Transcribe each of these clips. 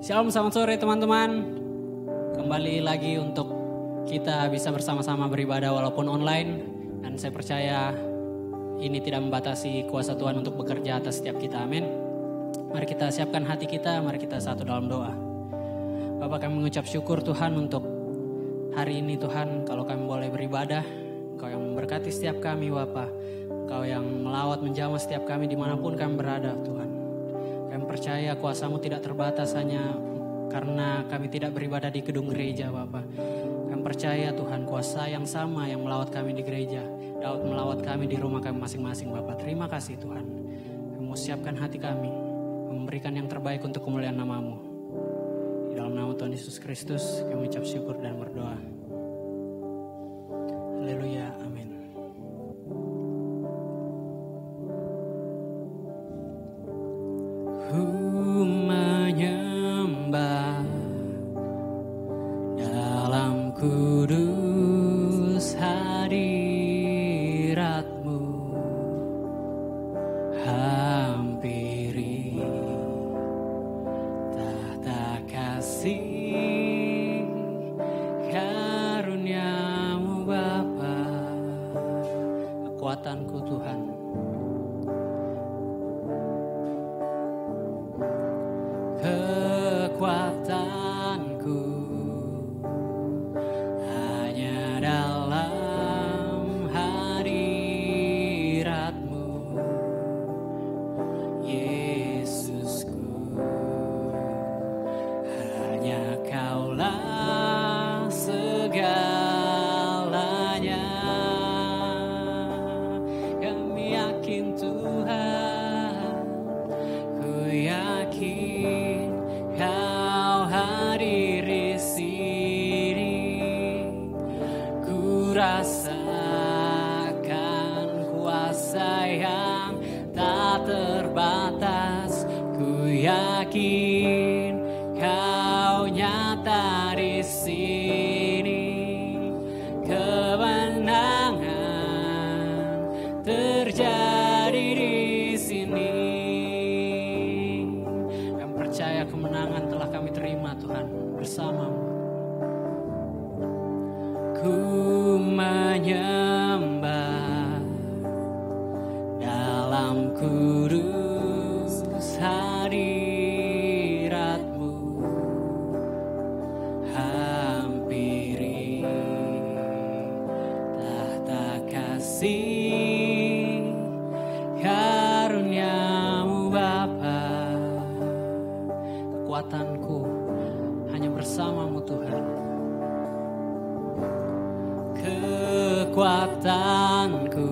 Shalom, selamat sore teman-teman. Kembali lagi untuk kita bisa bersama-sama beribadah walaupun online. Dan saya percaya ini tidak membatasi kuasa Tuhan untuk bekerja atas setiap kita, amin. Mari kita siapkan hati kita, mari kita satu dalam doa. Bapak, kami mengucap syukur Tuhan untuk hari ini Tuhan. Kalau kami boleh beribadah, Engkau yang memberkati setiap kami Bapak. Engkau yang melawat menjamah setiap kami dimanapun kami berada Tuhan. Kami percaya kuasa-Mu tidak terbatas hanya karena kami tidak beribadah di gedung gereja Bapak. Kami percaya Tuhan kuasa yang sama yang melawat kami di gereja dapat melawat kami di rumah kami masing-masing Bapak. Terima kasih Tuhan. Kami mau siapkan hati kami, memberikan yang terbaik untuk kemuliaan nama-Mu. Di dalam nama Tuhan Yesus Kristus kami ucap syukur dan berdoa. Haleluya, amin. Menyembah dalam kudus hadirat-Mu, hampiri tahta kasih karunia-Mu Bapa. Kekuatanku Tuhan, kekuatanku hanya dalam hadirat-Mu, Yesusku. Hanya Kaulah segalanya. Kami yakin Tuhan, ku yakin Kau hadir di sini. Ku rasakan kuasa yang tak terbatas. Ku yakin Kau nyata di sini. Kemenangan terjadi di sini. Percaya kemenangan telah kami terima Tuhan bersama-Mu. Ku menyembah dalam kudus hadirat-Mu, hampiri tahta kasih karunia-Mu Bapa. Kekuatanku hanya bersama-Mu Tuhan. Kekuatanku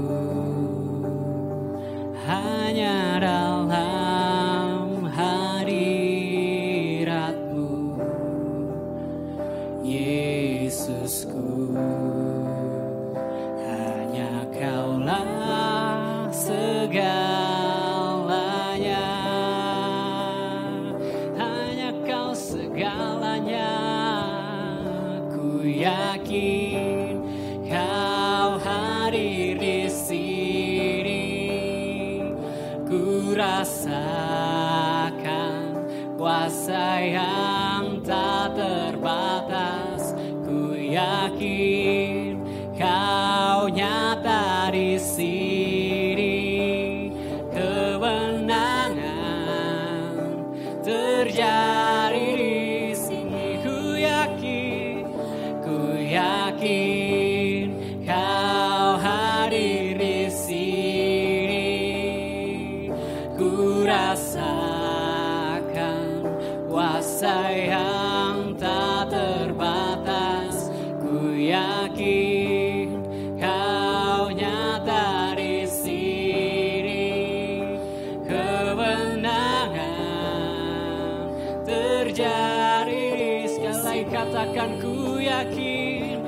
hanya dalam hadirat-Mu, Yesusku. Hanya Kaulah segalanya. Segalanya, ku yakin Kau hadir di sini. Ku rasakan kuasa yang tak terbatas. Ku yakin Kau nyata di sini. Kemenangan terjadi di sini. Ku yakin Kau hadir di sini. Ku rasakan kuasa yang tak terbatas. Ku yakin Kau nyata di sini. Kemenangan terjadi. Sekali katakan ku yakin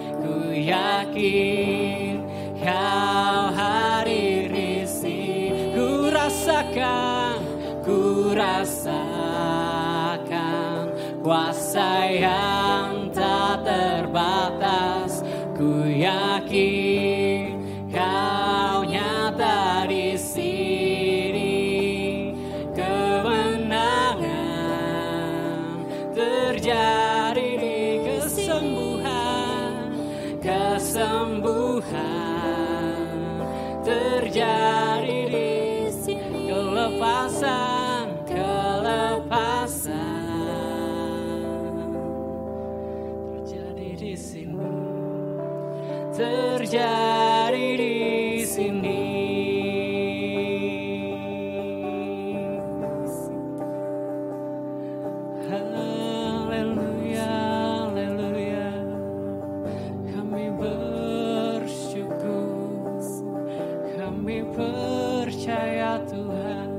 Kau hadir di sini. Ku rasakan kuasa yang tak terbatas. Ku yakin Kau nyata di sini. Kemenangan terjadi di kesembuhan terjadi di sini, kelepasan terjadi di sini, terjadi di sini. Percaya Tuhan,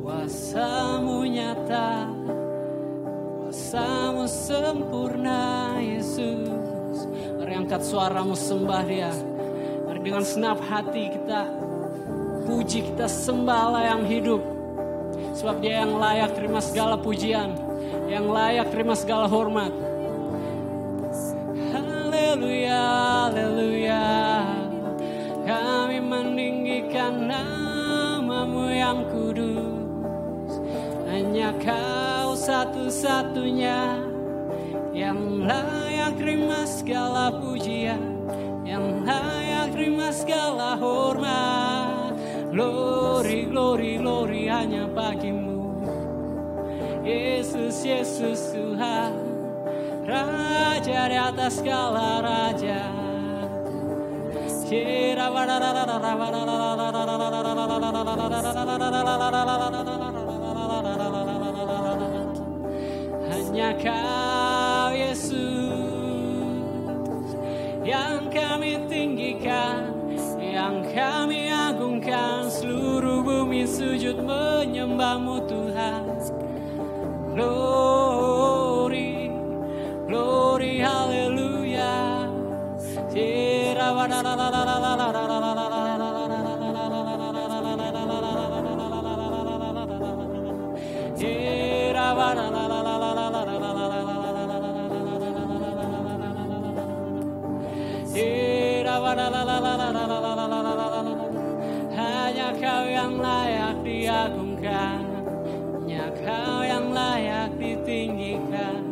kuasa-Mu nyata, kuasa-Mu sempurna Yesus. Mari angkat suaramu sembah Dia. Mari dengan senap hati kita puji, kita sembah Allah yang hidup. Sebab Dia yang layak terima segala pujian, yang layak terima segala hormat. Haleluya, haleluya. Kami meninggikan nama-Mu yang kudus. Hanya Kau satu-satunya yang layak terima segala pujian, yang layak terima segala hormat. Glory, glory, glory hanya bagi-Mu, Yesus, Yesus Tuhan, Raja di atas segala raja. Hanya Kau Yesus yang kami tinggikan, yang kami agungkan. Seluruh bumi sujud menyembah-Mu Tuhan. Glory, glory, haleluya. Hanya Kau yang layak diagungkan, hanya Kau yang layak ditinggikan.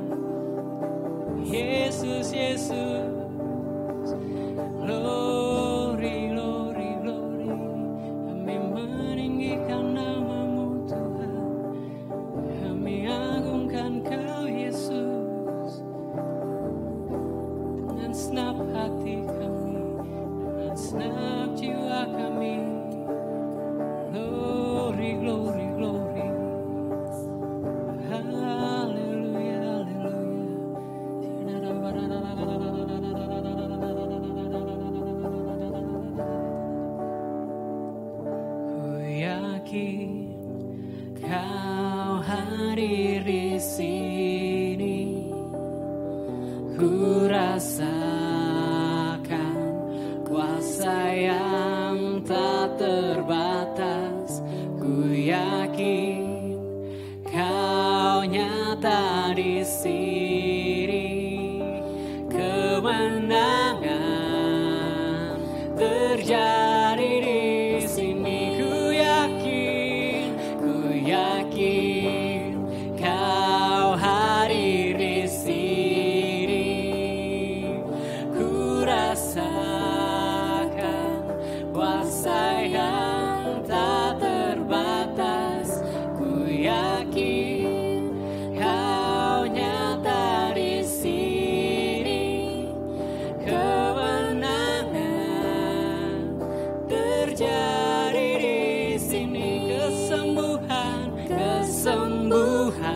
Yesus, Yesus. Glory, glory, glory. Kami meninggikan nama-Mu Tuhan. Kami agungkan Kau Yesus. Dengan senap hati kami, dengan senap jiwa kami. Glory, glory, glory. Haleluya, haleluya. Kau hadir di sini, ku rasakan kuasa yang tak terbatas. Ku yakin Kau nyata di sini, kemenangan terjadi di sini. Yakin Kau hadir di sini, ku rasakan kuasa yang tak terbatas. Ku yakin Kau nyata di sini, kemenangan terjadi di sini. Kesembuhan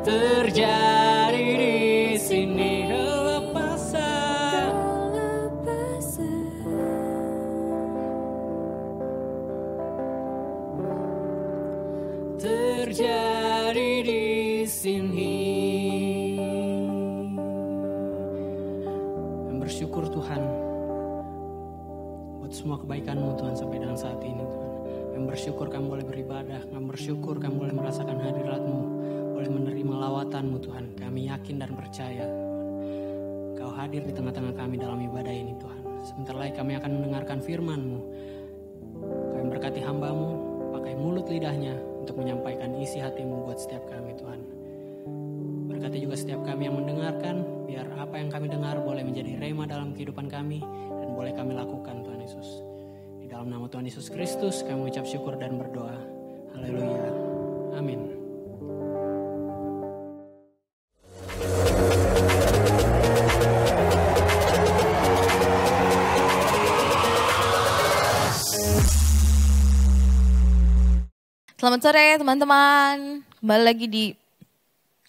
terjadi di sini, kelepasan terjadi di sini. Bersyukur Tuhan buat semua kebaikan-Mu Tuhan sampai dengan saat ini Tuhan. Kami bersyukur kami boleh beribadah, kami bersyukur kami boleh merasakan hadirat-Mu, boleh menerima lawatan-Mu Tuhan. Kami yakin dan percaya Kau hadir di tengah-tengah kami dalam ibadah ini Tuhan. Sebentar lagi kami akan mendengarkan firman-Mu. Kami berkati hamba-Mu, pakai mulut lidahnya untuk menyampaikan isi hati-Mu buat setiap kami Tuhan. Berkati juga setiap kami yang mendengarkan, biar apa yang kami dengar boleh menjadi rema dalam kehidupan kami dan boleh kami lakukan Tuhan Yesus. Di dalam nama Tuhan Yesus Kristus kami mengucap syukur dan berdoa. Haleluya. Amin. Selamat sore teman-teman, kembali lagi di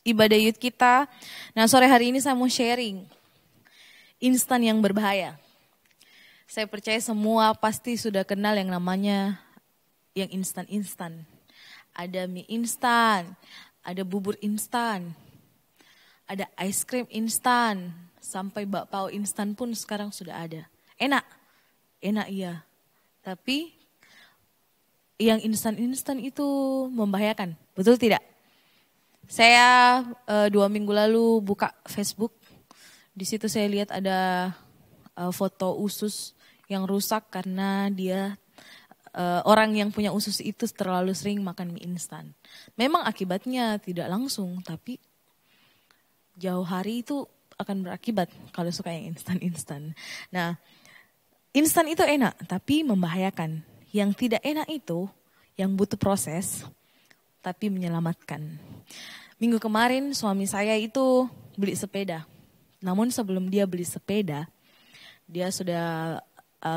ibadah youth kita. Nah sore hari ini saya mau sharing instan yang berbahaya. Saya percaya semua pasti sudah kenal yang namanya yang instan-instan. Ada mie instan, ada bubur instan, ada ice cream instan, sampai bakpao instan pun sekarang sudah ada. Enak iya, tapi yang instan-instan itu membahayakan, betul tidak? Saya 2 minggu lalu buka Facebook, di situ saya lihat ada foto usus yang rusak karena dia orang yang punya usus itu terlalu sering makan mie instan. Memang akibatnya tidak langsung, tapi jauh hari itu akan berakibat kalau suka yang instan-instan. Nah, instan itu enak, tapi membahayakan. Yang tidak enak itu, yang butuh proses, tapi menyelamatkan. Minggu kemarin suami saya itu beli sepeda. Namun sebelum dia beli sepeda, dia sudah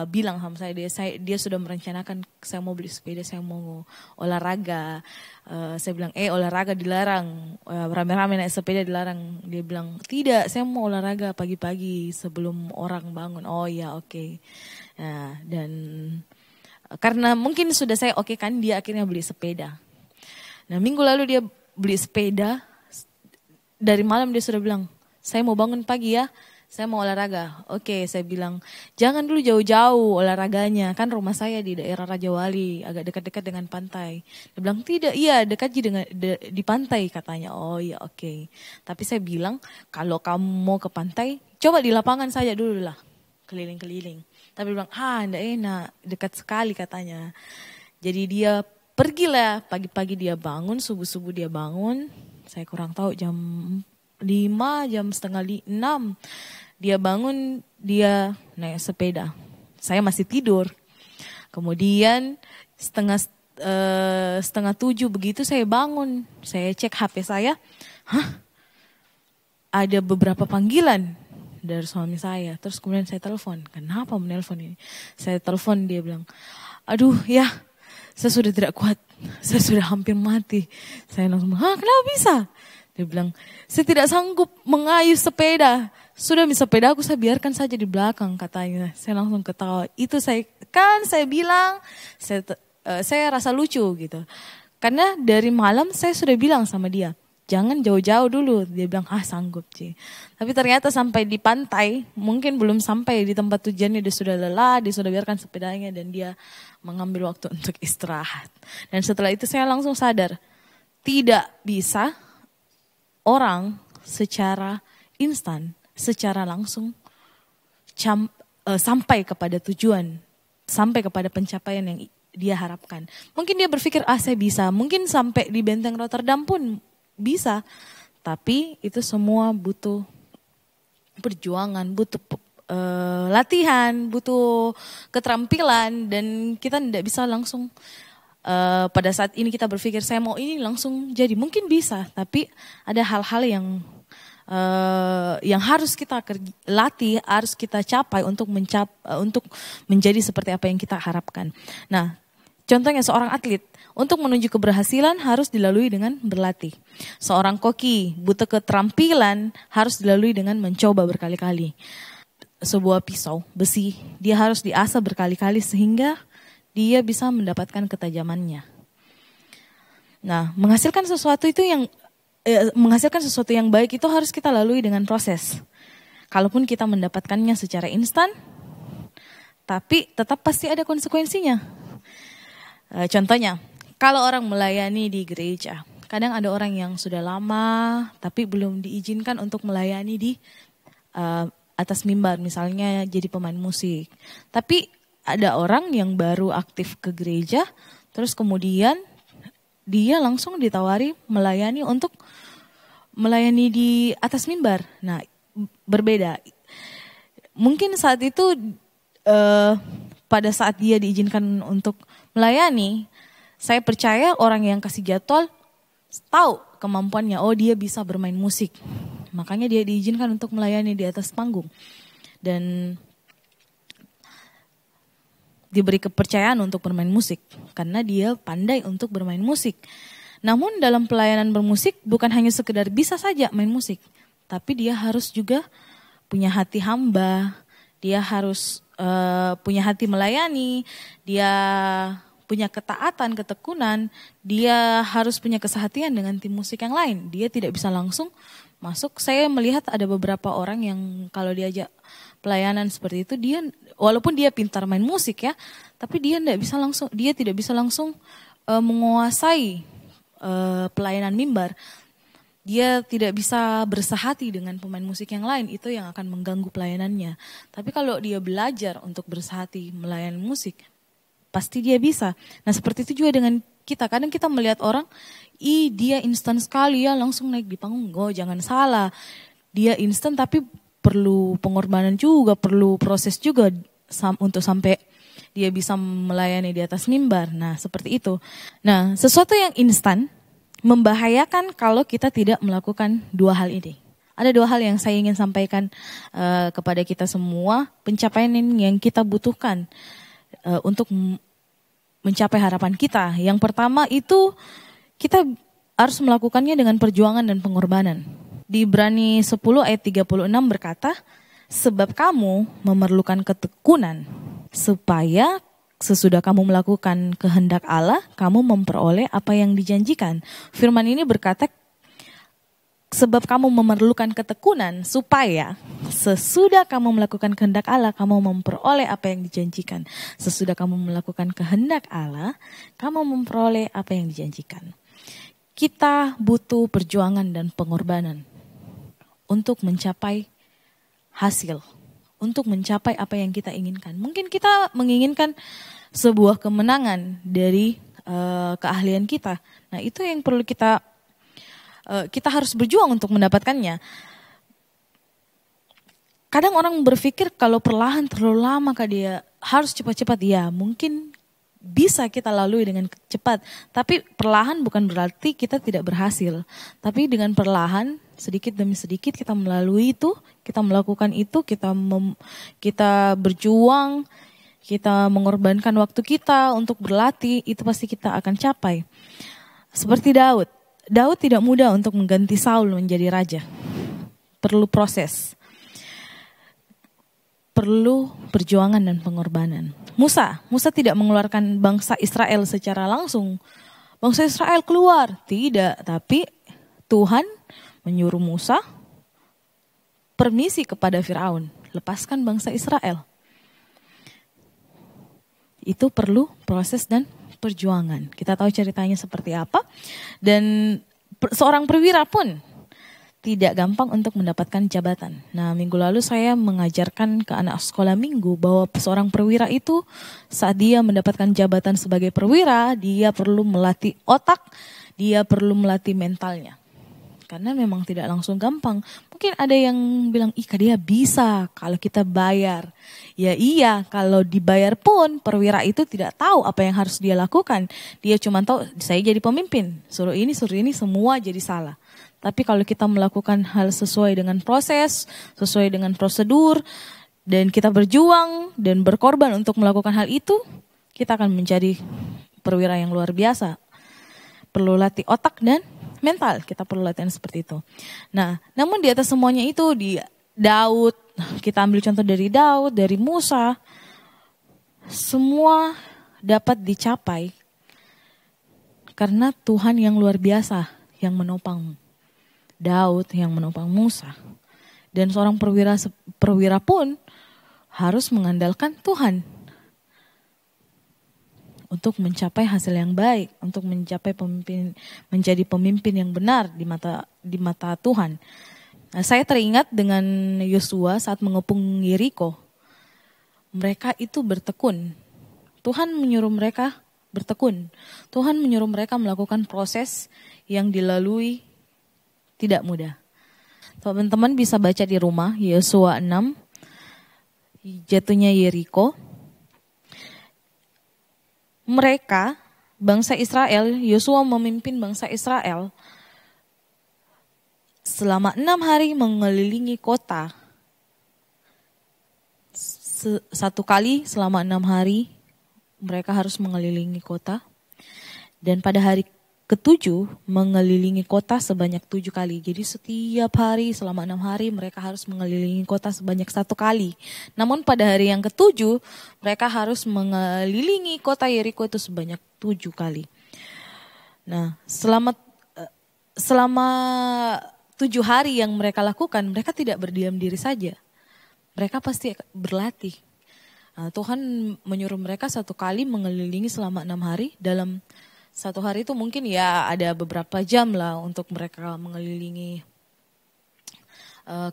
bilang sama saya, dia sudah merencanakan, saya mau beli sepeda, saya mau olahraga. Saya bilang, olahraga dilarang, rame-rame naik sepeda dilarang. Dia bilang, tidak, saya mau olahraga pagi-pagi sebelum orang bangun. Oh ya, oke. Nah, dan karena mungkin sudah saya oke kan, dia akhirnya beli sepeda. Nah minggu lalu dia beli sepeda, dari malam dia sudah bilang, saya mau bangun pagi ya, saya mau olahraga. Oke, saya bilang, jangan dulu jauh-jauh olahraganya, kan rumah saya di daerah Raja Wali, agak dekat-dekat dengan pantai. Dia bilang, tidak, iya dekat di pantai katanya. Oh iya oke. Tapi saya bilang, kalau kamu mau ke pantai, coba di lapangan saja dulu lah, keliling-keliling. Tapi dia bilang, enggak enak, dekat sekali katanya. Jadi dia pergilah, pagi-pagi dia bangun, subuh-subuh dia bangun. Saya kurang tahu jam 5, jam setengah 6. Dia bangun, dia naik sepeda. Saya masih tidur. Kemudian setengah 7 begitu saya bangun. Saya cek HP saya, ada beberapa panggilan dari suami saya. Terus kemudian saya telepon. Kenapa menelpon ini? Saya telepon, dia bilang, aduh ya, saya sudah tidak kuat. Saya sudah hampir mati. Saya langsung, kenapa bisa? Dia bilang, saya tidak sanggup mengayuh sepeda. Sudah sepeda aku saya biarkan saja di belakang katanya. Saya langsung ketawa. Itu saya bilang, saya rasa lucu gitu. Karena dari malam saya sudah bilang sama dia, jangan jauh-jauh dulu. Dia bilang, sanggup Ci. Tapi ternyata sampai di pantai, mungkin belum sampai di tempat tujuannya, dia sudah lelah, dia sudah biarkan sepedanya dan dia mengambil waktu untuk istirahat. Dan setelah itu saya langsung sadar, tidak bisa orang secara instan, secara langsung sampai kepada tujuan, sampai kepada pencapaian yang dia harapkan. Mungkin dia berpikir, saya bisa, mungkin sampai di Benteng Rotterdam pun bisa, tapi itu semua butuh perjuangan, butuh latihan, butuh keterampilan, dan kita tidak bisa langsung pada saat ini kita berpikir saya mau ini langsung jadi. Mungkin bisa, tapi ada hal-hal yang harus kita latih, harus kita capai untuk menjadi seperti apa yang kita harapkan. Nah, contohnya seorang atlet, untuk menuju keberhasilan harus dilalui dengan berlatih. Seorang koki butuh keterampilan harus dilalui dengan mencoba berkali-kali. Sebuah pisau besi, dia harus diasah berkali-kali sehingga dia bisa mendapatkan ketajamannya. Nah, menghasilkan sesuatu yang baik itu harus kita lalui dengan proses. Kalaupun kita mendapatkannya secara instan, tapi tetap pasti ada konsekuensinya. Contohnya, kalau orang melayani di gereja, kadang ada orang yang sudah lama tapi belum diizinkan untuk melayani di atas mimbar, misalnya jadi pemain musik. Tapi ada orang yang baru aktif ke gereja, terus kemudian dia langsung ditawari melayani untuk melayani di atas mimbar. Nah, berbeda. Mungkin saat itu pada saat dia diizinkan untuk melayani, saya percaya orang yang kasih jadwal tahu kemampuannya. Oh, dia bisa bermain musik. Makanya dia diizinkan untuk melayani di atas panggung. Dan diberi kepercayaan untuk bermain musik karena dia pandai untuk bermain musik. Namun dalam pelayanan bermusik bukan hanya sekedar bisa saja main musik, tapi dia harus juga punya hati hamba, dia harus punya hati melayani, dia punya ketaatan, ketekunan, dia harus punya kesehatian dengan tim musik yang lain. Dia tidak bisa langsung masuk. Saya melihat ada beberapa orang yang kalau diajak pelayanan seperti itu, dia walaupun dia pintar main musik ya, tapi dia tidak bisa langsung menguasai pelayanan mimbar. Dia tidak bisa bersehati dengan pemain musik yang lain, itu yang akan mengganggu pelayanannya. Tapi kalau dia belajar untuk bersehati melayani musik, pasti dia bisa. Nah seperti itu juga dengan kita. Kadang kita melihat orang, dia instan sekali ya langsung naik di panggung. Oh jangan salah, dia instan tapi perlu pengorbanan juga, perlu proses juga untuk sampai dia bisa melayani di atas mimbar. Nah seperti itu. Nah sesuatu yang instan membahayakan kalau kita tidak melakukan dua hal ini. Ada dua hal yang saya ingin sampaikan kepada kita semua, pencapaian yang kita butuhkan untuk mencapai harapan kita. Yang pertama itu kita harus melakukannya dengan perjuangan dan pengorbanan. Di Ibrani 10 ayat 36 berkata, sebab kamu memerlukan ketekunan supaya sesudah kamu melakukan kehendak Allah, kamu memperoleh apa yang dijanjikan. Firman ini berkata, sebab kamu memerlukan ketekunan supaya sesudah kamu melakukan kehendak Allah, kamu memperoleh apa yang dijanjikan. Sesudah kamu melakukan kehendak Allah, kamu memperoleh apa yang dijanjikan. Kita butuh perjuangan dan pengorbanan untuk mencapai hasil, untuk mencapai apa yang kita inginkan. Mungkin kita menginginkan sebuah kemenangan dari keahlian kita. Nah itu yang perlu kita harus berjuang untuk mendapatkannya. Kadang orang berpikir kalau perlahan terlalu lama dia harus cepat-cepat. Ya mungkin bisa kita lalui dengan cepat. Tapi perlahan bukan berarti kita tidak berhasil. Tapi dengan perlahan sedikit demi sedikit kita melalui itu, kita melakukan itu, kita berjuang, kita mengorbankan waktu kita untuk berlatih, itu pasti kita akan capai. Seperti Daud. Daud tidak mudah untuk mengganti Saul menjadi raja. Perlu proses. Perlu perjuangan dan pengorbanan. Musa tidak mengeluarkan bangsa Israel secara langsung. Bangsa Israel keluar, tidak, tapi Tuhan menyuruh Musa permisi kepada Firaun, lepaskan bangsa Israel. Itu perlu proses dan perjuangan. Kita tahu ceritanya seperti apa. Dan seorang perwira pun tidak gampang untuk mendapatkan jabatan. Nah, minggu lalu saya mengajarkan ke anak sekolah minggu bahwa seorang perwira itu saat dia mendapatkan jabatan sebagai perwira, dia perlu melatih otak, dia perlu melatih mentalnya. Karena memang tidak langsung gampang. Mungkin ada yang bilang, dia bisa kalau kita bayar. Ya iya, kalau dibayar pun perwira itu tidak tahu apa yang harus dia lakukan. Dia cuma tahu, saya jadi pemimpin, suruh ini, semua jadi salah. Tapi kalau kita melakukan hal sesuai dengan proses, sesuai dengan prosedur, dan kita berjuang dan berkorban untuk melakukan hal itu, kita akan menjadi perwira yang luar biasa. Perlu latih otak dan mental, kita perlu latihan seperti itu. Nah, namun di atas semuanya itu, di Daud, kita ambil contoh dari Daud, dari Musa, semua dapat dicapai karena Tuhan yang luar biasa yang menopang Daud, yang menopang Musa. Dan seorang perwira pun harus mengandalkan Tuhan untuk mencapai hasil yang baik, untuk menjadi pemimpin yang benar di mata Tuhan. Nah, saya teringat dengan Yosua saat mengepung Yeriko. Mereka itu bertekun. Tuhan menyuruh mereka bertekun. Tuhan menyuruh mereka melakukan proses yang dilalui tidak mudah. Teman-teman bisa baca di rumah, Yosua 6, jatuhnya Yeriko. Mereka, bangsa Israel, Yosua memimpin bangsa Israel selama 6 hari mengelilingi kota. Satu kali selama 6 hari mereka harus mengelilingi kota. Dan pada hari ke-7 mengelilingi kota sebanyak 7 kali. Jadi setiap hari selama 6 hari mereka harus mengelilingi kota sebanyak 1 kali. Namun pada hari yang ke-7 mereka harus mengelilingi kota Yeriko itu sebanyak 7 kali. Nah, selama 7 hari yang mereka lakukan, mereka tidak berdiam diri saja. Mereka pasti berlatih. Nah, Tuhan menyuruh mereka 1 kali mengelilingi selama 6 hari. Dalam 1 hari itu mungkin ya ada beberapa jam lah untuk mereka mengelilingi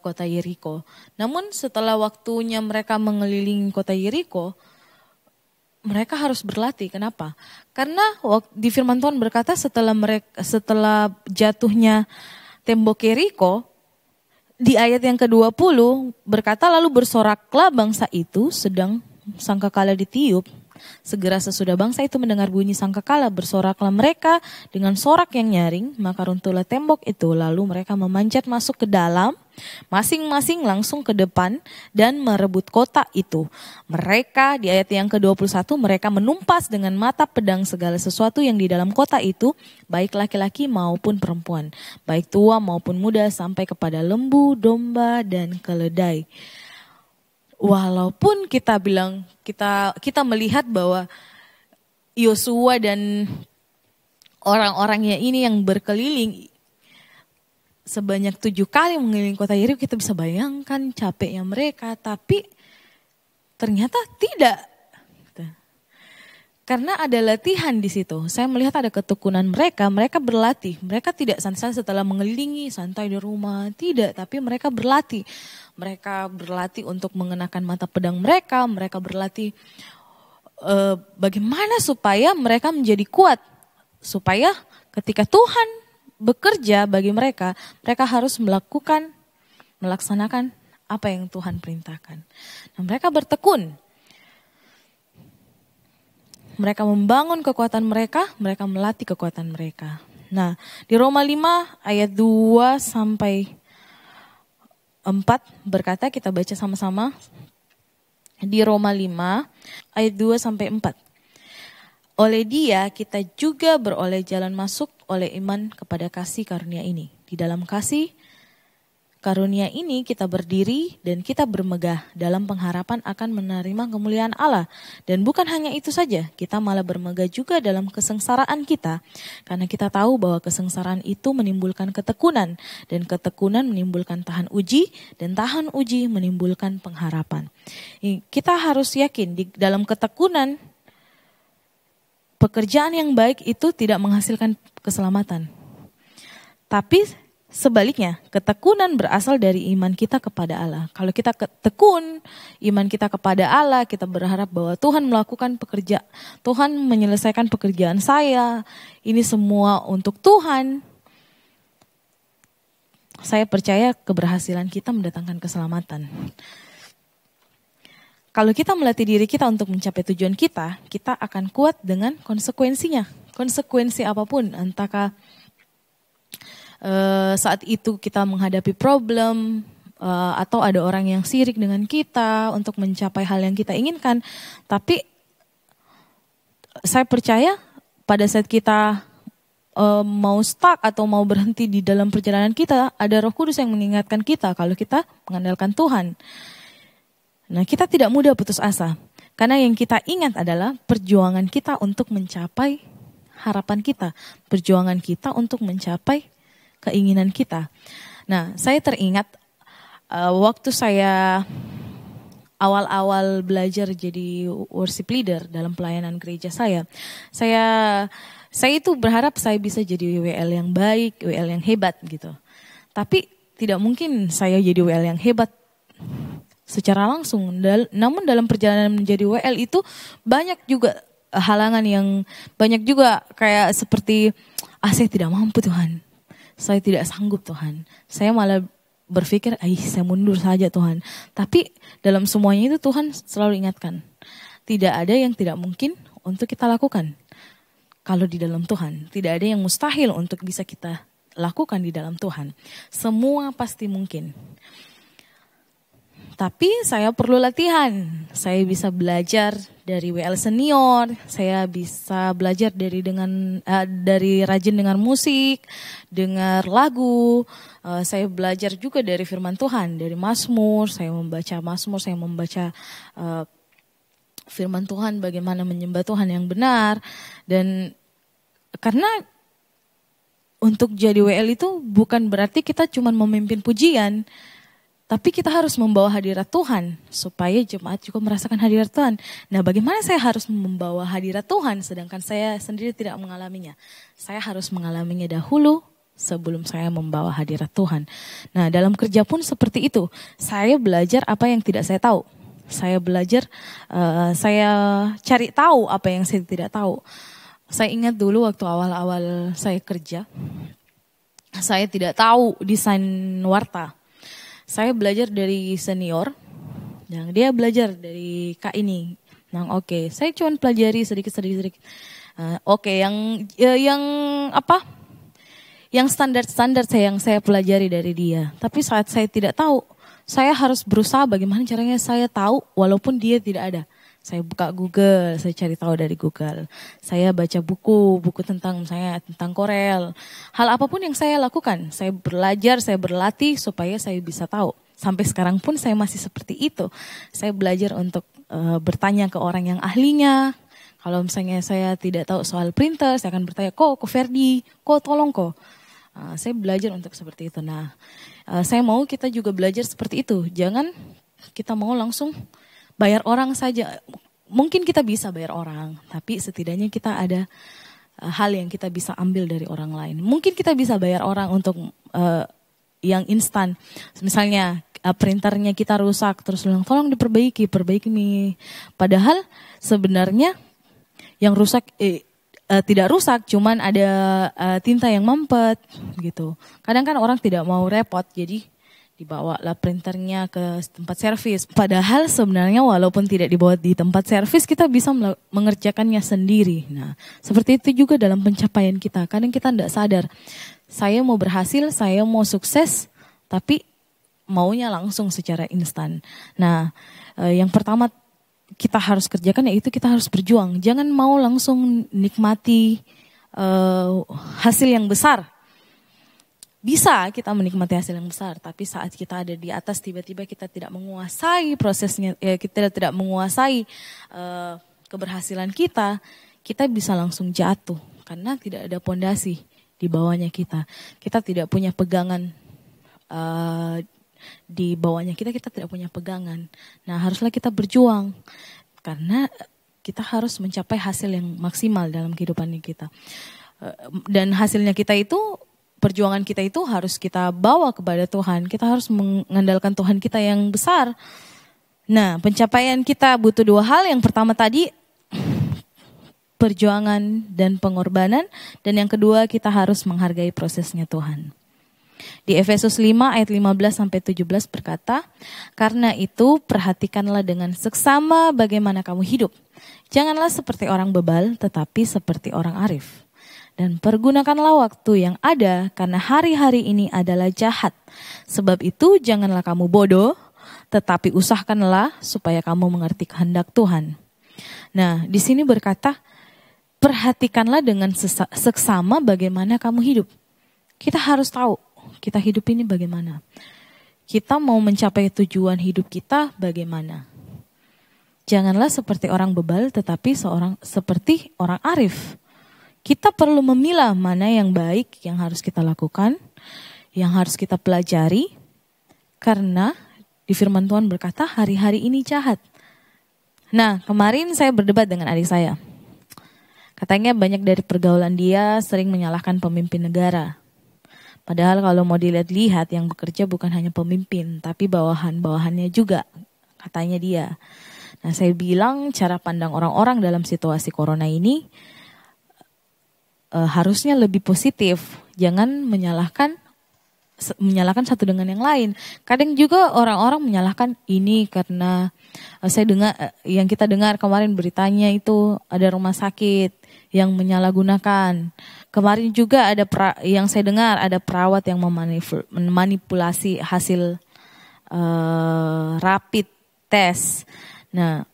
kota Yeriko. Namun setelah waktunya mereka mengelilingi kota Yeriko, mereka harus berlatih. Kenapa? Karena di firman Tuhan berkata setelah jatuhnya tembok Yeriko, di ayat yang ke-20 berkata, lalu bersoraklah bangsa itu sedang sangkakala ditiup. Segera sesudah bangsa itu mendengar bunyi sangkakala, bersoraklah mereka dengan sorak yang nyaring, maka runtuhlah tembok itu. Lalu mereka memanjat masuk ke dalam, masing-masing langsung ke depan dan merebut kota itu. Mereka di ayat yang ke-21, mereka menumpas dengan mata pedang segala sesuatu yang di dalam kota itu, baik laki-laki maupun perempuan, baik tua maupun muda, sampai kepada lembu, domba, dan keledai. Walaupun kita melihat bahwa Yosua dan orang-orangnya ini yang berkeliling sebanyak 7 kali mengelilingi kota Yeriko, kita bisa bayangkan capeknya mereka, tapi ternyata tidak. Karena ada latihan di situ. Saya melihat ada ketekunan mereka berlatih. Mereka tidak santai setelah mengelilingi, santai di rumah, tidak, tapi mereka berlatih. Mereka berlatih untuk mengenakan mata pedang mereka berlatih bagaimana supaya mereka menjadi kuat. Supaya ketika Tuhan bekerja bagi mereka, mereka harus melaksanakan apa yang Tuhan perintahkan. Nah, mereka bertekun. Mereka membangun kekuatan mereka melatih kekuatan mereka. Nah, di Roma 5 ayat 2 sampai 4 berkata, kita baca sama-sama. Di Roma 5 ayat 2 sampai 4. Oleh Dia kita juga beroleh jalan masuk oleh iman kepada kasih karunia ini. Di dalam kasih karunia ini kita berdiri dan kita bermegah dalam pengharapan akan menerima kemuliaan Allah. Dan bukan hanya itu saja, kita malah bermegah juga dalam kesengsaraan kita. Karena kita tahu bahwa kesengsaraan itu menimbulkan ketekunan. Dan ketekunan menimbulkan tahan uji. Dan tahan uji menimbulkan pengharapan. Kita harus yakin di dalam ketekunan, pekerjaan yang baik itu tidak menghasilkan keselamatan. Tapi sebaliknya, ketekunan berasal dari iman kita kepada Allah. Kalau kita tekun iman kita kepada Allah, kita berharap bahwa Tuhan melakukan Tuhan menyelesaikan pekerjaan saya, ini semua untuk Tuhan. Saya percaya keberhasilan kita mendatangkan keselamatan. Kalau kita melatih diri kita untuk mencapai tujuan kita akan kuat dengan konsekuensinya. Konsekuensi apapun, entahkah saat itu kita menghadapi problem atau ada orang yang sirik dengan kita untuk mencapai hal yang kita inginkan. Tapi saya percaya pada saat kita mau stuck atau mau berhenti di dalam perjalanan kita, ada Roh Kudus yang mengingatkan kita kalau kita mengandalkan Tuhan. Nah, kita tidak mudah putus asa. Karena yang kita ingat adalah perjuangan kita untuk mencapai harapan kita. Perjuangan kita untuk mencapai keinginan kita. Nah, saya teringat waktu saya awal-awal belajar jadi worship leader dalam pelayanan gereja saya itu berharap saya bisa jadi WL yang baik, WL yang hebat gitu. Tapi tidak mungkin saya jadi WL yang hebat secara langsung. Namun dalam perjalanan menjadi WL itu banyak juga halangan yang banyak juga kayak seperti saya tidak mampu Tuhan. saya tidak sanggup Tuhan. Saya malah berpikir, saya mundur saja Tuhan. Tapi dalam semuanya itu Tuhan selalu ingatkan, tidak ada yang tidak mungkin untuk kita lakukan. Kalau di dalam Tuhan, tidak ada yang mustahil untuk bisa kita lakukan di dalam Tuhan. Semua pasti mungkin. Tapi saya perlu latihan. Saya bisa belajar dari WL senior. Saya bisa belajar dari rajin dengan musik, dengar lagu. Saya belajar juga dari firman Tuhan, dari Mazmur. Saya membaca Mazmur, saya membaca firman Tuhan, bagaimana menyembah Tuhan yang benar. Dan karena untuk jadi WL itu bukan berarti kita cuma memimpin pujian, tapi kita harus membawa hadirat Tuhan supaya jemaat juga merasakan hadirat Tuhan. Nah, bagaimana saya harus membawa hadirat Tuhan sedangkan saya sendiri tidak mengalaminya? Saya harus mengalaminya dahulu sebelum saya membawa hadirat Tuhan. Nah, dalam kerja pun seperti itu. Saya belajar apa yang tidak saya tahu. Saya belajar, saya cari tahu apa yang saya tidak tahu. Saya ingat dulu waktu awal-awal saya kerja, saya tidak tahu desain warta. Saya belajar dari senior, yang dia belajar dari Kak ini. Nah, oke, saya cuma pelajari sedikit. Yang standar yang saya pelajari dari dia. Tapi saat saya tidak tahu, saya harus berusaha bagaimana caranya saya tahu walaupun dia tidak ada. Saya buka Google, saya cari tahu dari Google. Saya baca buku tentang Corel. Hal apapun yang saya lakukan, saya belajar, saya berlatih supaya saya bisa tahu. Sampai sekarang pun saya masih seperti itu. Saya belajar untuk bertanya ke orang yang ahlinya. Kalau misalnya saya tidak tahu soal printer, saya akan bertanya, Ko Ferdi, tolong Ko. Saya belajar untuk seperti itu. Nah, saya mau kita juga belajar seperti itu. Jangan kita mau langsung bayar orang saja. Mungkin kita bisa bayar orang, tapi setidaknya kita ada hal yang kita bisa ambil dari orang lain. Mungkin kita bisa bayar orang untuk yang instan. Misalnya printernya kita rusak, terus bilang tolong perbaiki nih. Padahal sebenarnya yang rusak tidak rusak, cuman ada tinta yang mampet gitu. Kadang kan orang tidak mau repot, jadi dibawa lah printernya ke tempat servis. Padahal sebenarnya walaupun tidak dibawa di tempat servis, kita bisa mengerjakannya sendiri. Nah, seperti itu juga dalam pencapaian kita. Kadang kita tidak sadar, saya mau berhasil, saya mau sukses, tapi maunya langsung secara instan. Nah, yang pertama kita harus kerjakan yaitu kita harus berjuang. Jangan mau langsung nikmati hasil yang besar. Bisa kita menikmati hasil yang besar, tapi saat kita ada di atas tiba-tiba kita tidak menguasai prosesnya, kita tidak menguasai keberhasilan kita bisa langsung jatuh karena tidak ada pondasi di bawahnya kita. Kita tidak punya pegangan di bawahnya kita tidak punya pegangan. Nah, haruslah kita berjuang karena kita harus mencapai hasil yang maksimal dalam kehidupan kita. Dan hasilnya kita itu, perjuangan kita itu harus kita bawa kepada Tuhan. Kita harus mengandalkan Tuhan kita yang besar. Nah, pencapaian kita butuh dua hal. Yang pertama tadi, perjuangan dan pengorbanan. Dan yang kedua, kita harus menghargai prosesnya Tuhan. Di Efesus 5 ayat 15-17 berkata, karena itu perhatikanlah dengan seksama bagaimana kamu hidup. Janganlah seperti orang bebal, tetapi seperti orang arif. Dan pergunakanlah waktu yang ada karena hari-hari ini adalah jahat. Sebab itu janganlah kamu bodoh, tetapi usahakanlah supaya kamu mengerti kehendak Tuhan. Nah, di sini berkata, perhatikanlah dengan seksama bagaimana kamu hidup. Kita harus tahu, kita hidup ini bagaimana. Kita mau mencapai tujuan hidup kita bagaimana. Janganlah seperti orang bebal, tetapi seperti orang arif. Kita perlu memilah mana yang baik yang harus kita lakukan, yang harus kita pelajari. Karena di firman Tuhan berkata hari-hari ini jahat. Nah, kemarin saya berdebat dengan adik saya. Katanya banyak dari pergaulan dia sering menyalahkan pemimpin negara. Padahal kalau mau dilihat-lihat yang bekerja bukan hanya pemimpin, tapi bawahan-bawahannya juga, katanya dia. Nah, saya bilang cara pandang orang-orang dalam situasi corona ini harusnya lebih positif. jangan menyalahkan satu dengan yang lain. Kadang juga orang-orang menyalahkan ini karena saya dengar yang kita dengar kemarin beritanya itu ada rumah sakit yang menyalahgunakan. Kemarin juga ada yang saya dengar ada perawat yang memanipulasi hasil rapid test. Nah,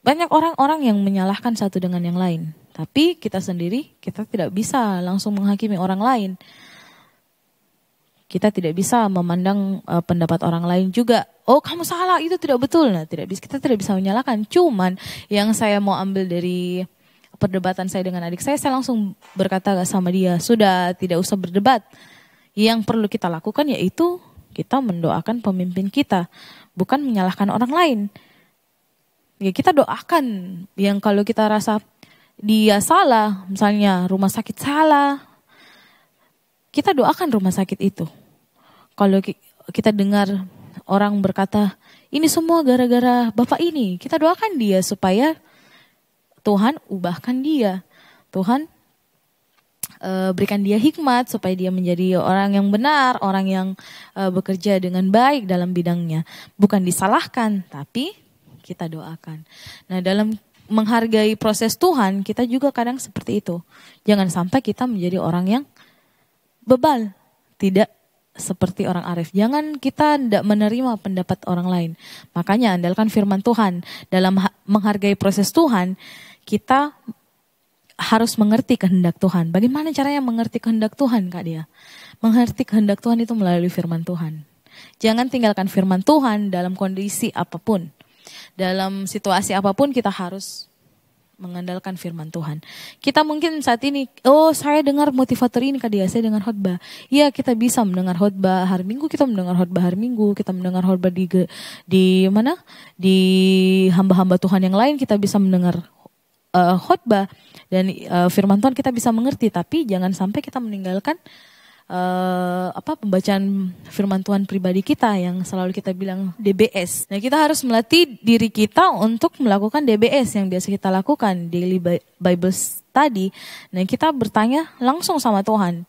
banyak orang-orang yang menyalahkan satu dengan yang lain. Tapi kita sendiri, kita tidak bisa langsung menghakimi orang lain. Kita tidak bisa memandang pendapat orang lain juga. Oh, kamu salah, itu tidak betul. Nah, kita tidak bisa menyalahkan. Cuman yang saya mau ambil dari perdebatan saya dengan adik saya langsung berkata sama dia, sudah tidak usah berdebat. Yang perlu kita lakukan yaitu kita mendoakan pemimpin kita, bukan menyalahkan orang lain. Ya kita doakan. Yang kalau kita rasa dia salah, misalnya rumah sakit salah, kita doakan rumah sakit itu. Kalau kita dengar orang berkata, ini semua gara-gara bapak ini, kita doakan dia supaya Tuhan ubahkan dia. Tuhan berikan dia hikmat supaya dia menjadi orang yang benar, orang yang bekerja dengan baik dalam bidangnya. Bukan disalahkan, tapi kita doakan. Nah, dalam menghargai proses Tuhan, kita juga kadang seperti itu. Jangan sampai kita menjadi orang yang bebal, tidak seperti orang arif. Jangan kita tidak menerima pendapat orang lain. Makanya andalkan firman Tuhan. Dalam menghargai proses Tuhan, kita harus mengerti kehendak Tuhan. Bagaimana caranya mengerti kehendak Tuhan, Kak Dia? Mengerti kehendak Tuhan itu melalui firman Tuhan. Jangan tinggalkan firman Tuhan dalam kondisi apapun. Dalam situasi apapun kita harus mengandalkan firman Tuhan. Kita mungkin saat ini, saya dengar motivator ini Kak Dia, saya dengar khotbah. Ya, kita bisa mendengar khotbah hari Minggu, kita mendengar khotbah hari Minggu, kita mendengar khotbah di mana? Di hamba-hamba Tuhan yang lain kita bisa mendengar khotbah dan firman Tuhan kita bisa mengerti, tapi jangan sampai kita meninggalkan pembacaan firman Tuhan pribadi kita yang selalu kita bilang DBS. Nah, kita harus melatih diri kita untuk melakukan DBS yang biasa kita lakukan, Daily Bible Study. Nah, kita bertanya langsung sama Tuhan.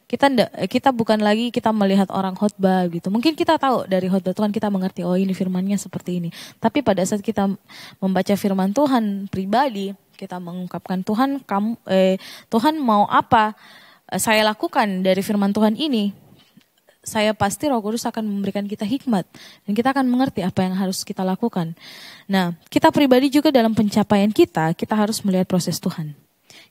Kita bukan lagi kita melihat orang khotbah gitu. Mungkin kita tahu dari khotbah Tuhan kita mengerti, oh ini firmannya seperti ini. Tapi pada saat kita membaca firman Tuhan pribadi, kita mengungkapkan Tuhan mau apa saya lakukan dari firman Tuhan ini, saya pasti Roh Kudus akan memberikan kita hikmat dan kita akan mengerti apa yang harus kita lakukan. Nah, kita pribadi juga dalam pencapaian kita harus melihat proses Tuhan.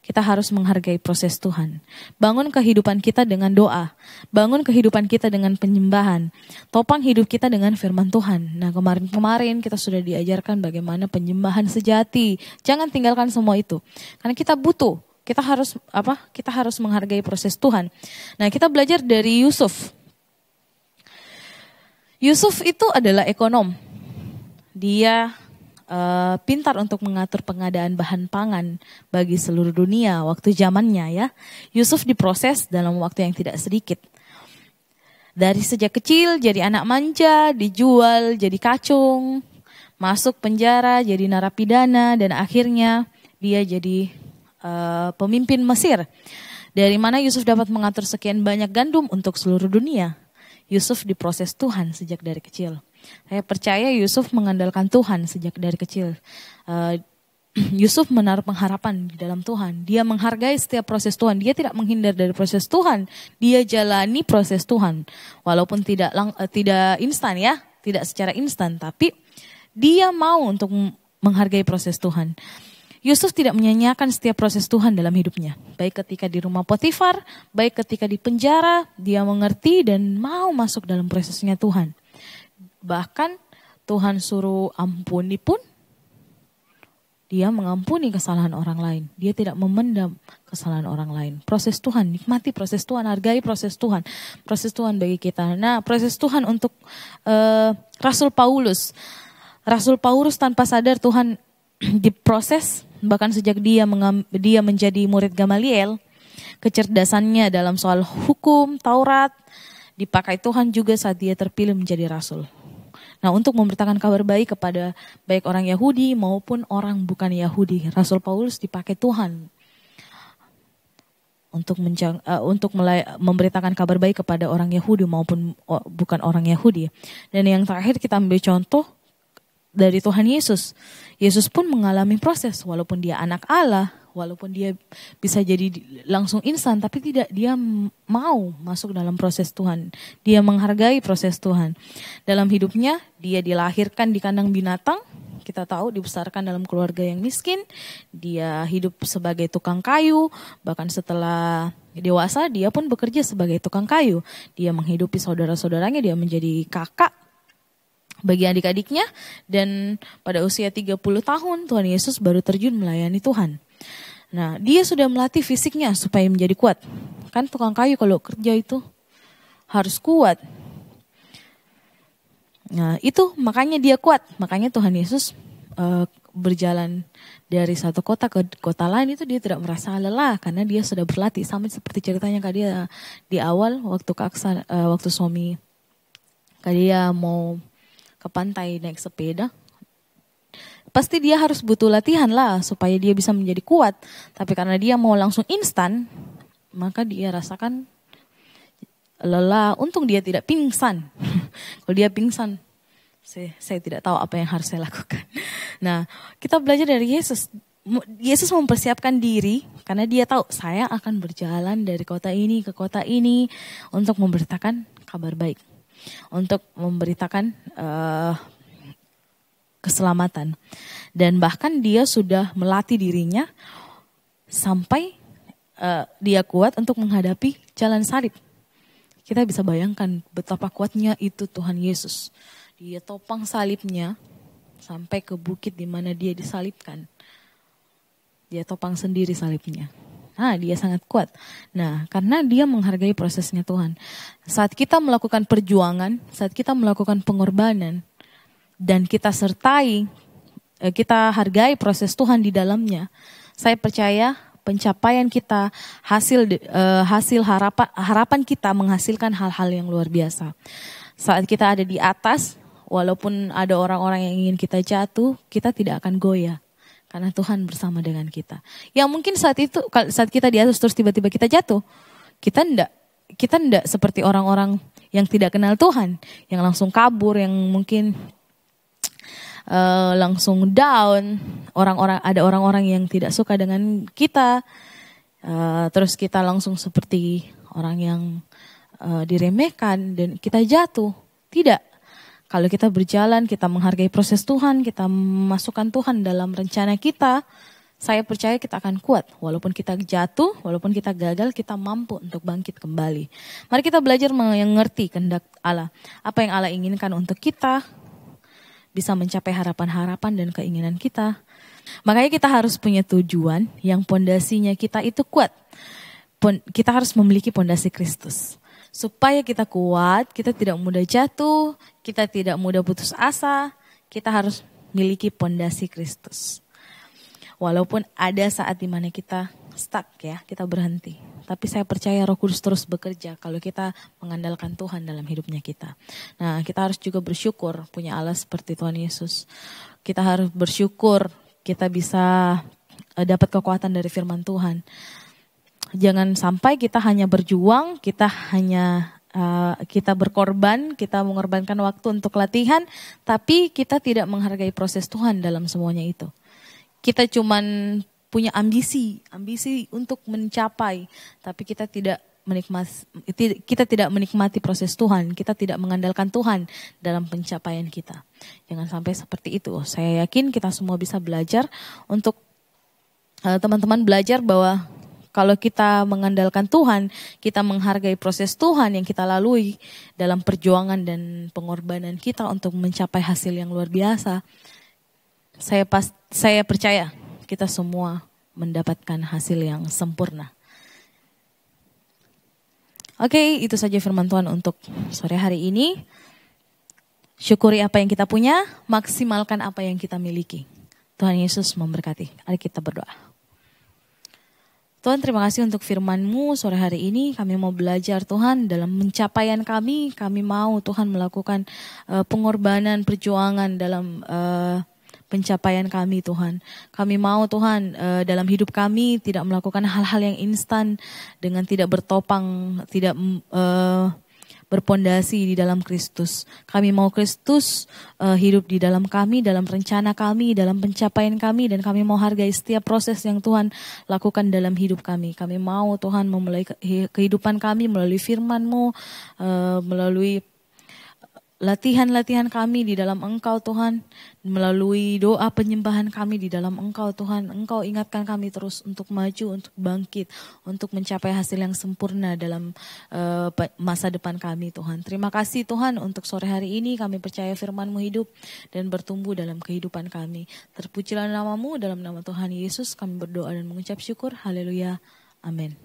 Kita harus menghargai proses Tuhan. Bangun kehidupan kita dengan doa. Bangun kehidupan kita dengan penyembahan. Topang hidup kita dengan firman Tuhan. Nah, kemarin kita sudah diajarkan bagaimana penyembahan sejati. Jangan tinggalkan semua itu. Karena kita butuh. Kita harus menghargai proses Tuhan. Nah, kita belajar dari Yusuf. Yusuf itu adalah ekonom. Dia pintar untuk mengatur pengadaan bahan pangan bagi seluruh dunia waktu zamannya ya. Yusuf diproses dalam waktu yang tidak sedikit. Dari sejak kecil jadi anak manja, dijual jadi kacung, masuk penjara jadi narapidana, dan akhirnya dia jadi pemimpin Mesir. Dari mana Yusuf dapat mengatur sekian banyak gandum untuk seluruh dunia? Yusuf diproses Tuhan sejak dari kecil. Saya percaya Yusuf mengandalkan Tuhan sejak dari kecil. Yusuf menaruh pengharapan di dalam Tuhan. Dia menghargai setiap proses Tuhan. Dia tidak menghindar dari proses Tuhan. Dia jalani proses Tuhan. Walaupun tidak instan ya, tidak secara instan, tapi dia mau untuk menghargai proses Tuhan. Yusuf tidak menyanyiakan setiap proses Tuhan dalam hidupnya. Baik ketika di rumah Potifar, baik ketika di penjara, dia mengerti dan mau masuk dalam prosesnya Tuhan. Bahkan Tuhan suruh ampuni pun, dia mengampuni kesalahan orang lain. Dia tidak memendam kesalahan orang lain. Proses Tuhan, nikmati proses Tuhan, hargai proses Tuhan. Proses Tuhan bagi kita. Nah, proses Tuhan untuk Rasul Paulus. Rasul Paulus tanpa sadar Tuhan diproses, bahkan sejak dia menjadi murid Gamaliel, kecerdasannya dalam soal hukum, Taurat, dipakai Tuhan juga saat dia terpilih menjadi rasul. Nah, untuk memberitakan kabar baik kepada baik orang Yahudi maupun orang bukan Yahudi, Rasul Paulus dipakai Tuhan. untuk memberitakan kabar baik kepada orang Yahudi maupun bukan orang Yahudi. Dan yang terakhir kita ambil contoh dari Tuhan Yesus. Yesus pun mengalami proses walaupun dia anak Allah, walaupun dia bisa jadi langsung instan, tapi tidak, dia mau masuk dalam proses Tuhan. Dia menghargai proses Tuhan. Dalam hidupnya dia dilahirkan di kandang binatang. Kita tahu dibesarkan dalam keluarga yang miskin, dia hidup sebagai tukang kayu, bahkan setelah dewasa dia pun bekerja sebagai tukang kayu. Dia menghidupi saudara-saudaranya, dia menjadi kakak bagi adik-adiknya, dan pada usia 30 tahun Tuhan Yesus baru terjun melayani Tuhan. Nah, dia sudah melatih fisiknya supaya menjadi kuat. Kan tukang kayu kalau kerja itu harus kuat. Nah, itu makanya dia kuat. Makanya Tuhan Yesus berjalan dari satu kota ke kota lain itu dia tidak merasa lelah karena dia sudah berlatih. Sama seperti ceritanya Kak dia di awal waktu waktu suami Kak dia mau ke pantai naik sepeda. Pasti dia harus butuh latihan lah supaya dia bisa menjadi kuat. Tapi karena dia mau langsung instan, maka dia rasakan lelah. Untung dia tidak pingsan. Kalau dia pingsan, saya tidak tahu apa yang harus saya lakukan. Nah, kita belajar dari Yesus. Yesus mempersiapkan diri karena dia tahu saya akan berjalan dari kota ini ke kota ini untuk memberitakan kabar baik, untuk memberitakan keselamatan. Dan bahkan dia sudah melatih dirinya sampai dia kuat untuk menghadapi jalan salib. Kita bisa bayangkan betapa kuatnya itu Tuhan Yesus. Dia topang salibnya sampai ke bukit di mana dia disalibkan. Dia topang sendiri salibnya. Nah, dia sangat kuat. Nah, karena dia menghargai prosesnya Tuhan. Saat kita melakukan perjuangan, saat kita melakukan pengorbanan, dan kita hargai proses Tuhan di dalamnya, saya percaya pencapaian kita, hasil harapan kita menghasilkan hal-hal yang luar biasa. Saat kita ada di atas, walaupun ada orang-orang yang ingin kita jatuh, kita tidak akan goyah. Karena Tuhan bersama dengan kita. Yang mungkin saat kita di atas terus tiba-tiba kita jatuh, kita enggak seperti orang-orang yang tidak kenal Tuhan, yang langsung kabur, yang mungkin langsung down. Ada orang-orang yang tidak suka dengan kita, terus kita langsung seperti orang yang diremehkan dan kita jatuh. Tidak. Kalau kita berjalan, kita menghargai proses Tuhan, kita memasukkan Tuhan dalam rencana kita, saya percaya kita akan kuat. Walaupun kita jatuh, walaupun kita gagal, kita mampu untuk bangkit kembali. Mari kita belajar mengerti kehendak Allah. Apa yang Allah inginkan untuk kita, bisa mencapai harapan-harapan dan keinginan kita. Makanya kita harus punya tujuan yang pondasinya kita itu kuat. Kita harus memiliki pondasi Kristus. Supaya kita kuat, kita tidak mudah jatuh, kita tidak mudah putus asa, kita harus miliki pondasi Kristus. Walaupun ada saat di mana kita stuck ya, kita berhenti. Tapi saya percaya Roh Kudus terus bekerja kalau kita mengandalkan Tuhan dalam hidupnya kita. Nah, kita harus juga bersyukur punya Allah seperti Tuhan Yesus. Kita harus bersyukur kita bisa dapat kekuatan dari firman Tuhan. Jangan sampai kita hanya berjuang, kita berkorban, kita mengorbankan waktu untuk latihan, tapi kita tidak menghargai proses Tuhan dalam semuanya itu. Kita cuman punya ambisi untuk mencapai, tapi kita tidak menikmati proses Tuhan, kita tidak mengandalkan Tuhan dalam pencapaian kita. Jangan sampai seperti itu. Saya yakin kita semua bisa belajar untuk teman-teman belajar bahwa kalau kita mengandalkan Tuhan, kita menghargai proses Tuhan yang kita lalui dalam perjuangan dan pengorbanan kita untuk mencapai hasil yang luar biasa. Saya percaya kita semua mendapatkan hasil yang sempurna. Oke, itu saja firman Tuhan untuk sore hari ini. Syukuri apa yang kita punya, maksimalkan apa yang kita miliki. Tuhan Yesus memberkati. Mari kita berdoa. Tuhan, terima kasih untuk firman-Mu sore hari ini. Kami mau belajar Tuhan dalam pencapaian kami mau Tuhan melakukan pengorbanan, perjuangan dalam pencapaian kami Tuhan. Kami mau Tuhan dalam hidup kami tidak melakukan hal-hal yang instan dengan tidak bertopang, tidak berpondasi di dalam Kristus. Kami mau Kristus hidup di dalam kami, dalam rencana kami, dalam pencapaian kami, dan kami mau hargai setiap proses yang Tuhan lakukan dalam hidup kami. Kami mau Tuhan memulai kehidupan kami melalui firman-Mu, melalui latihan-latihan kami di dalam Engkau Tuhan, melalui doa penyembahan kami di dalam Engkau Tuhan. Engkau ingatkan kami terus untuk maju, untuk bangkit, untuk mencapai hasil yang sempurna dalam masa depan kami Tuhan. Terima kasih Tuhan untuk sore hari ini kami percaya firman-Mu hidup dan bertumbuh dalam kehidupan kami. Terpujilah nama-Mu, dalam nama Tuhan Yesus kami berdoa dan mengucap syukur. Haleluya. Amin.